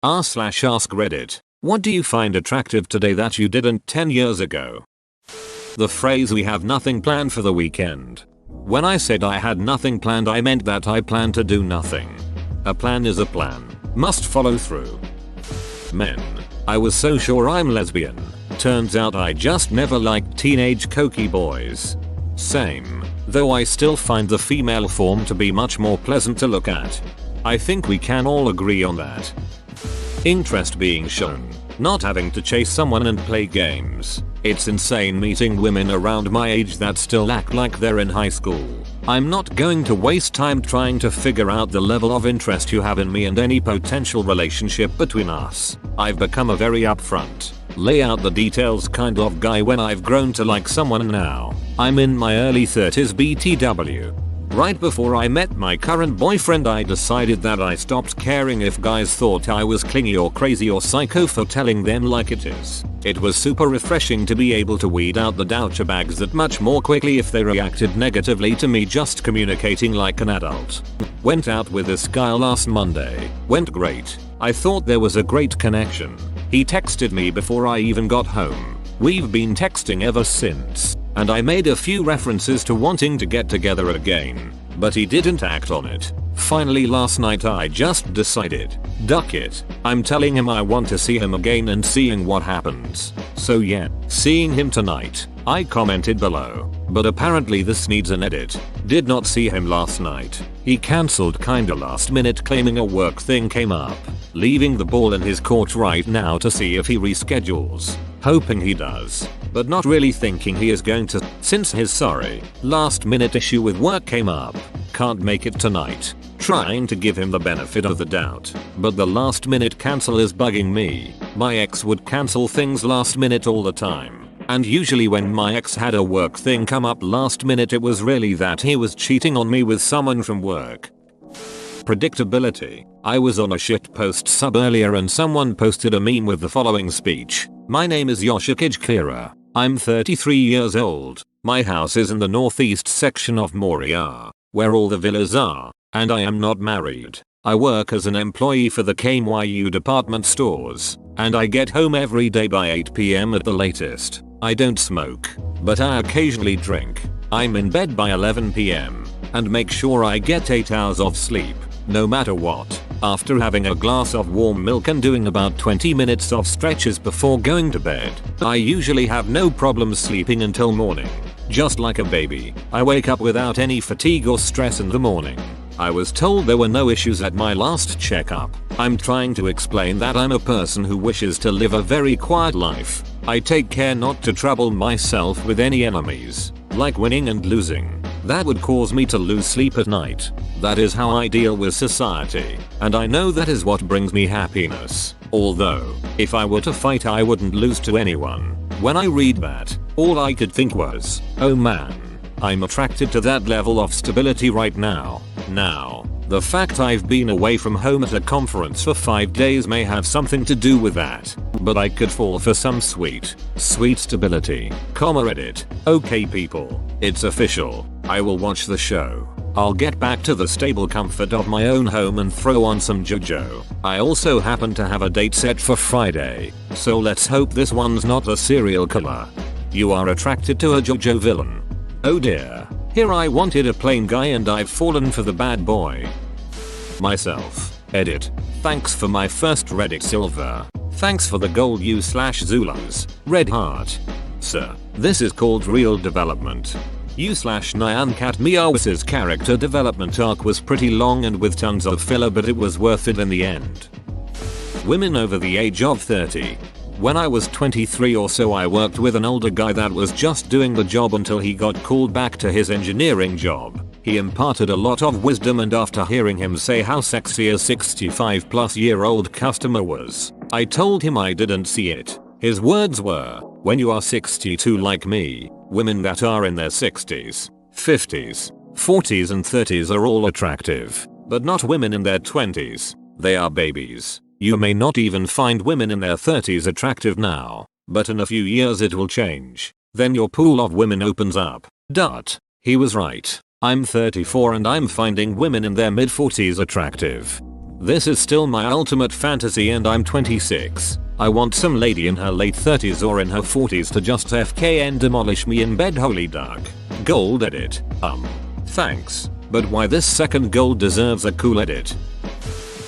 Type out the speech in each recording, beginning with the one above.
r/ask Reddit. What do you find attractive today that you didn't 10 years ago? The phrase "we have nothing planned for the weekend." When I said I had nothing planned, I meant that I plan to do nothing. A plan is a plan. Must follow through. Men. I was so sure I'm lesbian. Turns out I just never liked teenage cokey boys. Same. Though I still find the female form to be much more pleasant to look at. I think we can all agree on that. Interest being shown. Not having to chase someone and play games. It's insane meeting women around my age that still act like they're in high school. I'm not going to waste time trying to figure out the level of interest you have in me and any potential relationship between us. I've become a very upfront, lay out the details kind of guy when I've grown to like someone now. I'm in my early 30s BTW. Right before I met my current boyfriend, I decided that I stopped caring if guys thought I was clingy or crazy or psycho for telling them like it is. It was super refreshing to be able to weed out the douchebags that much more quickly if they reacted negatively to me just communicating like an adult. Went out with this guy last Monday. Went great. I thought there was a great connection. He texted me before I even got home. We've been texting ever since. And I made a few references to wanting to get together again, but he didn't act on it. Finally last night I just decided, duck it. I'm telling him I want to see him again and seeing what happens. So yeah, seeing him tonight. I commented below, but apparently this needs an edit. Did not see him last night. He cancelled kinda last minute claiming a work thing came up. Leaving the ball in his court right now to see if he reschedules. Hoping he does, but not really thinking he is going to since his last minute issue with work came up. Can't make it tonight. Trying to give him the benefit of the doubt, but the last minute cancel is bugging me. My ex would cancel things last minute all the time. And usually when my ex had a work thing come up last minute, it was really that he was cheating on me with someone from work. Predictability. I was on a shitpost sub earlier and someone posted a meme with the following speech. My name is Yoshikage Kira. I'm 33 years old. My house is in the northeast section of Moriya, where all the villas are, and I am not married. I work as an employee for the KMYU department stores, and I get home every day by 8 PM at the latest. I don't smoke, but I occasionally drink. I'm in bed by 11 PM, and make sure I get 8 hours of sleep, no matter what. After having a glass of warm milk and doing about 20 minutes of stretches before going to bed, I usually have no problem sleeping until morning. Just like a baby, I wake up without any fatigue or stress in the morning. I was told there were no issues at my last checkup. I'm trying to explain that I'm a person who wishes to live a very quiet life. I take care not to trouble myself with any enemies, like winning and losing. That would cause me to lose sleep at night. That is how I deal with society, and I know that is what brings me happiness. Although, if I were to fight I wouldn't lose to anyone. When I read that, all I could think was, oh man, I'm attracted to that level of stability right now. Now, the fact I've been away from home at a conference for 5 days may have something to do with that, but I could fall for some sweet stability. Reddit. Okay people, it's official. I will watch the show. I'll get back to the stable comfort of my own home and throw on some JoJo. I also happen to have a date set for Friday, so let's hope this one's not a serial killer. You are attracted to a JoJo villain. Oh dear. Here I wanted a plain guy and I've fallen for the bad boy. Myself. Edit. Thanks for my first Reddit silver. Thanks for the gold u/Zulus. Red heart. Sir, this is called real development. u/Nyan Cat Meows's character development arc was pretty long and with tons of filler, but it was worth it in the end. Women over the age of 30. When I was 23 or so I worked with an older guy that was just doing the job until he got called back to his engineering job. He imparted a lot of wisdom, and after hearing him say how sexy a 65-plus-year-old customer was, I told him I didn't see it. His words were, when you are 62 like me, women that are in their 60s, 50s, 40s and 30s are all attractive, but not women in their 20s. They are babies. You may not even find women in their 30s attractive now, but in a few years it will change. Then your pool of women opens up. He was right. I'm 34 and I'm finding women in their mid-40s attractive. This is still my ultimate fantasy and I'm 26. I want some lady in her late 30s or in her 40s to just FK and demolish me in bed. Holy duck. Gold edit. Thanks. But why this second gold deserves a cool edit.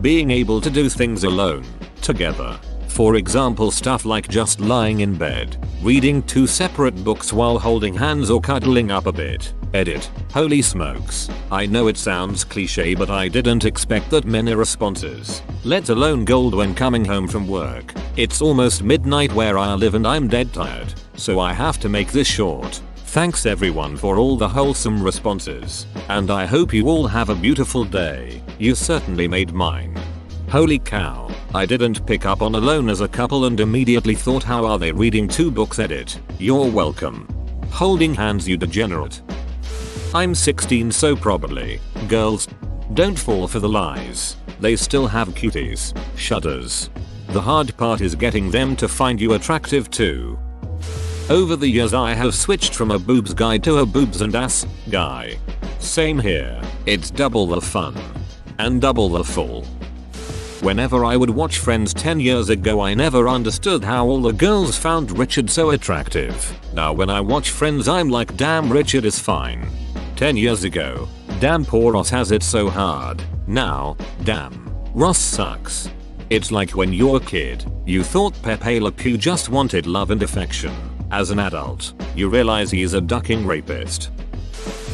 Being able to do things alone. Together. For example, stuff like just lying in bed, reading 2 separate books while holding hands or cuddling up a bit. Edit. Holy smokes. I know it sounds cliche, but I didn't expect that many responses, let alone gold when coming home from work. It's almost midnight where I live and I'm dead tired, so I have to make this short. Thanks everyone for all the wholesome responses, and I hope you all have a beautiful day. You certainly made mine. Holy cow, I didn't pick up on Alone as a couple and immediately thought, how are they reading 2 books? Edit. You're welcome. Holding hands, you degenerate. I'm 16, so probably. Girls, don't fall for the lies. They still have cuties. Shudders. The hard part is getting them to find you attractive too. Over the years I have switched from a boobs guy to a boobs and ass guy. Same here. It's double the fun. And double the full. Whenever I would watch Friends 10 years ago, I never understood how all the girls found Richard so attractive. Now when I watch Friends, I'm like, damn, Richard is fine. 10 years ago, damn, poor Ross has it so hard. Now, damn, Ross sucks. It's like when you're a kid, you thought Pepe Le Pew just wanted love and affection. As an adult, you realize he's a ducking rapist.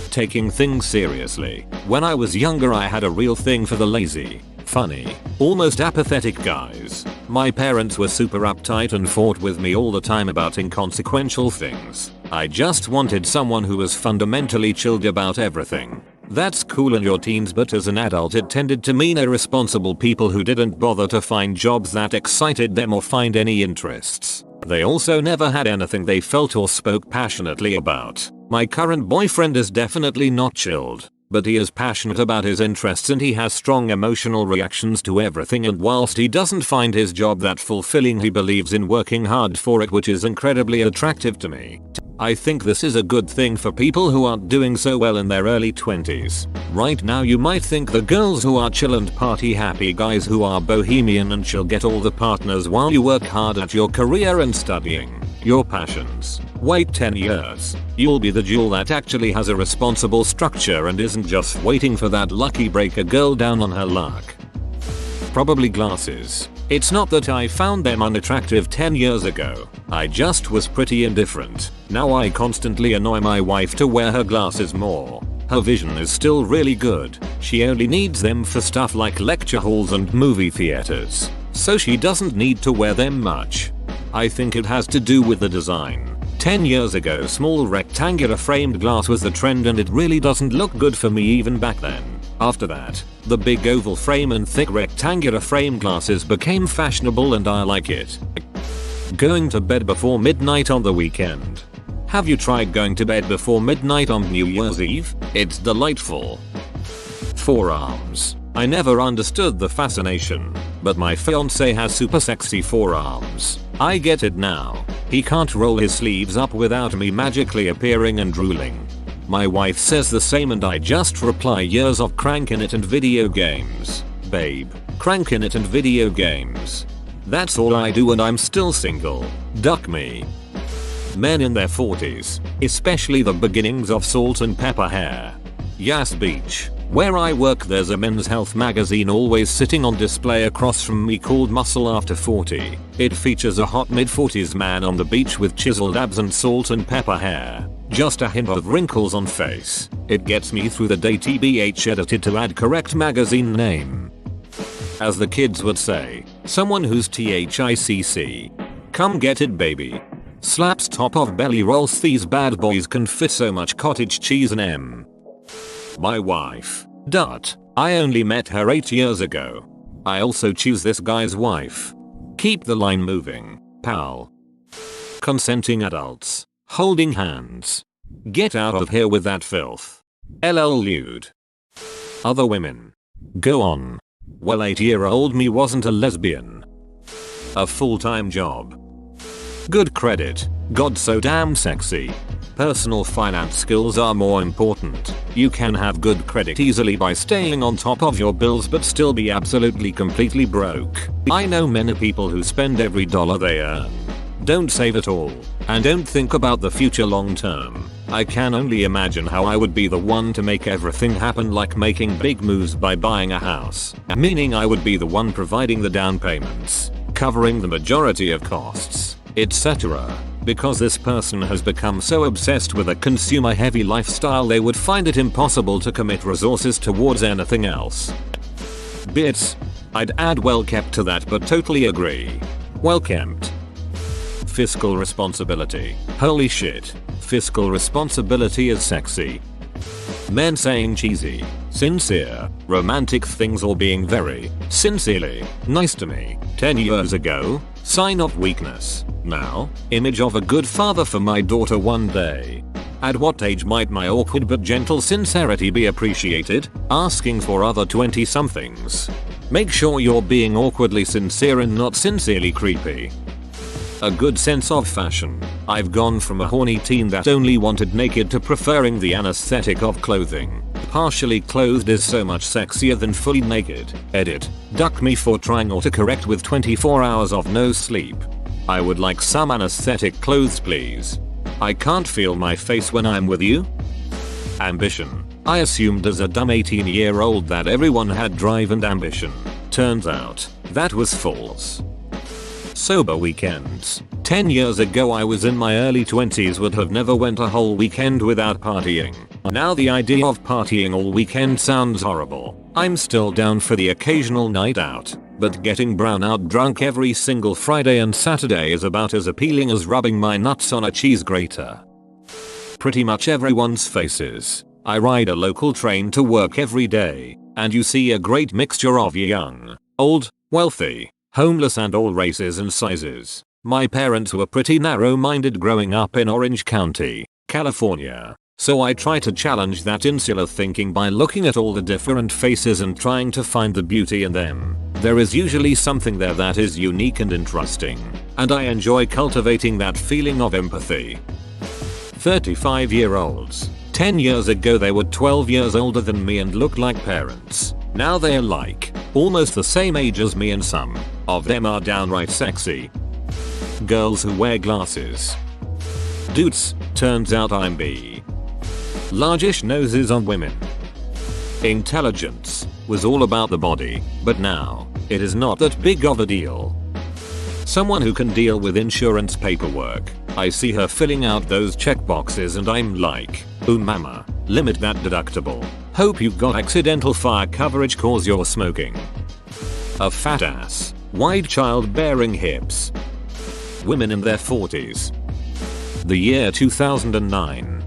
Taking things seriously. When I was younger, I had a real thing for the lazy, funny, almost apathetic guys. My parents were super uptight and fought with me all the time about inconsequential things. I just wanted someone who was fundamentally chilled about everything. That's cool in your teens, but as an adult it tended to mean irresponsible people who didn't bother to find jobs that excited them or find any interests. They also never had anything they felt or spoke passionately about. My current boyfriend is definitely not chilled, but he is passionate about his interests and he has strong emotional reactions to everything, and whilst he doesn't find his job that fulfilling, he believes in working hard for it, which is incredibly attractive to me. I think this is a good thing for people who aren't doing so well in their early 20s. Right now you might think the girls who are chill and party happy guys who are bohemian and chill get all the partners while you work hard at your career and studying your passions. Wait 10 years. You'll be the jewel that actually has a responsible structure and isn't just waiting for that lucky break a girl down on her luck. Probably glasses. It's not that I found them unattractive 10 years ago. I just was pretty indifferent. Now I constantly annoy my wife to wear her glasses more. Her vision is still really good. She only needs them for stuff like lecture halls and movie theaters, so she doesn't need to wear them much. I think it has to do with the design. 10 years ago, small rectangular framed glass was the trend and it really doesn't look good for me even back then. After that, the big oval frame and thick rectangular frame glasses became fashionable and I like it. Going to bed before midnight on the weekend. Have you tried going to bed before midnight on New Year's Eve? It's delightful. Forearms. I never understood the fascination, but my fiance has super sexy forearms. I get it now. He can't roll his sleeves up without me magically appearing and drooling. My wife says the same and I just reply, years of cranking it and video games. Babe, cranking it and video games. That's all I do and I'm still single. Duck me. Men in their 40s, especially the beginnings of salt and pepper hair. Yas Beach. Where I work, there's a men's health magazine always sitting on display across from me called Muscle After 40. It features a hot mid-40s man on the beach with chiseled abs and salt and pepper hair. Just a hint of wrinkles on face. It gets me through the day. TBH edited to add correct magazine name. As the kids would say, someone who's THICC. Come get it, baby. Slaps top of belly rolls. These bad boys can fit so much cottage cheese and M. My wife. Dot. I only met her 8 years ago. I also choose this guy's wife. Keep the line moving, pal. Consenting adults. Holding hands. Get out of here with that filth. LL lewd. Other women. Go on. Well, 8-year-old me wasn't a lesbian. A full-time job. Good credit. God, so damn sexy. Personal finance skills are more important. You can have good credit easily by staying on top of your bills but still be absolutely completely broke. I know many people who spend every dollar they earn, don't save at all, and don't think about the future long term. I can only imagine how I would be the one to make everything happen, like making big moves by buying a house, meaning I would be the one providing the down payments, covering the majority of costs, etc. Because this person has become so obsessed with a consumer heavy lifestyle they would find it impossible to commit resources towards anything else. Bits. I'd add well kept to that, but totally agree. Well kept. Fiscal responsibility. Holy shit. Fiscal responsibility is sexy. Men saying cheesy, sincere, romantic things or being very, sincerely, nice to me, 10 years ago, sign of weakness. Now, image of a good father for my daughter one day. At what age might my awkward but gentle sincerity be appreciated? Asking for other 20 somethings. Make sure you're being awkwardly sincere and not sincerely creepy. A good sense of fashion. I've gone from a horny teen that only wanted naked to preferring the anesthetic of clothing. Partially clothed is so much sexier than fully naked. Edit. Duck me for trying autocorrect with 24 hours of no sleep. I would like some anesthetic clothes please. I can't feel my face when I'm with you. Ambition. I assumed as a dumb 18-year-old that everyone had drive and ambition. Turns out, that was false. Sober weekends. 10 years ago I was in my early 20s, would have never went a whole weekend without partying. Now the idea of partying all weekend sounds horrible. I'm still down for the occasional night out, but getting brown out drunk every single Friday and Saturday is about as appealing as rubbing my nuts on a cheese grater. Pretty much everyone's faces. I ride a local train to work every day, and you see a great mixture of young, old, wealthy, homeless and all races and sizes. My parents were pretty narrow-minded growing up in Orange County, California, so I try to challenge that insular thinking by looking at all the different faces and trying to find the beauty in them. There is usually something there that is unique and interesting, and I enjoy cultivating that feeling of empathy. 35-year-olds. 10 years ago they were 12 years older than me and looked like parents. Now they're like, almost the same age as me, and some of them are downright sexy. Girls who wear glasses. Dudes, turns out I'm B. Largish noses on women. Intelligence was all about the body, but now, it is not that big of a deal. Someone who can deal with insurance paperwork. I see her filling out those checkboxes and I'm like, ooh mama, limit that deductible. Hope you got accidental fire coverage cause you're smoking. A fat ass. Wide childbearing hips. Women in their 40s. The year 2009.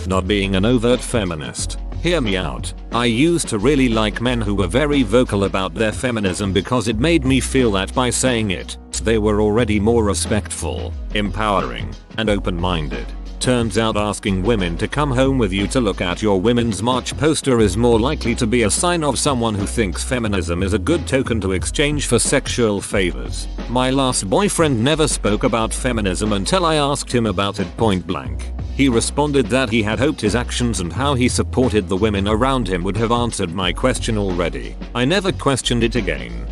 Not being an overt feminist. Hear me out. I used to really like men who were very vocal about their feminism because it made me feel that by saying it, they were already more respectful, empowering, and open-minded. Turns out asking women to come home with you to look at your Women's March poster is more likely to be a sign of someone who thinks feminism is a good token to exchange for sexual favors. My last boyfriend never spoke about feminism until I asked him about it point blank. He responded that he had hoped his actions and how he supported the women around him would have answered my question already. I never questioned it again.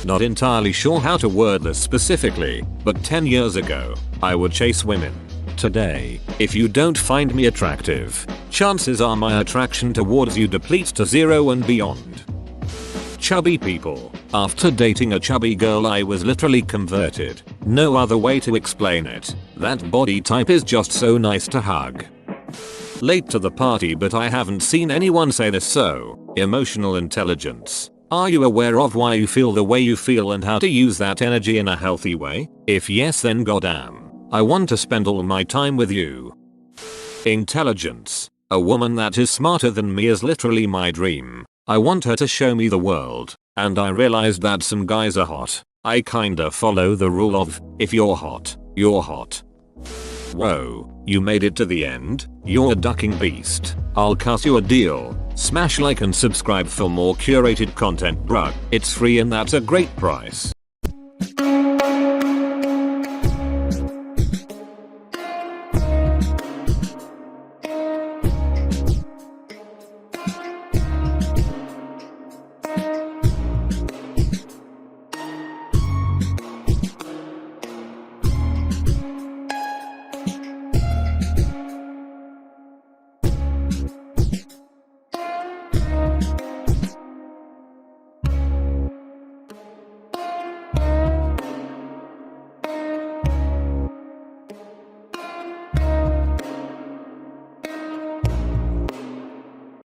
Not entirely sure how to word this specifically, but 10 years ago, I would chase women. Today, if you don't find me attractive, chances are my attraction towards you depletes to 0 and beyond. Chubby people. After dating a chubby girl I was literally converted. No other way to explain it. That body type is just so nice to hug. Late to the party but I haven't seen anyone say this, so, emotional intelligence. Are you aware of why you feel the way you feel and how to use that energy in a healthy way? If yes, then goddamn, I want to spend all my time with you. Intelligence. A woman that is smarter than me is literally my dream. I want her to show me the world, and I realized that some guys are hot. I kinda follow the rule of, if you're hot, you're hot. Whoa, you made it to the end? You're a ducking beast. I'll cut you a deal. Smash like and subscribe for more curated content, bruh. It's free and that's a great price.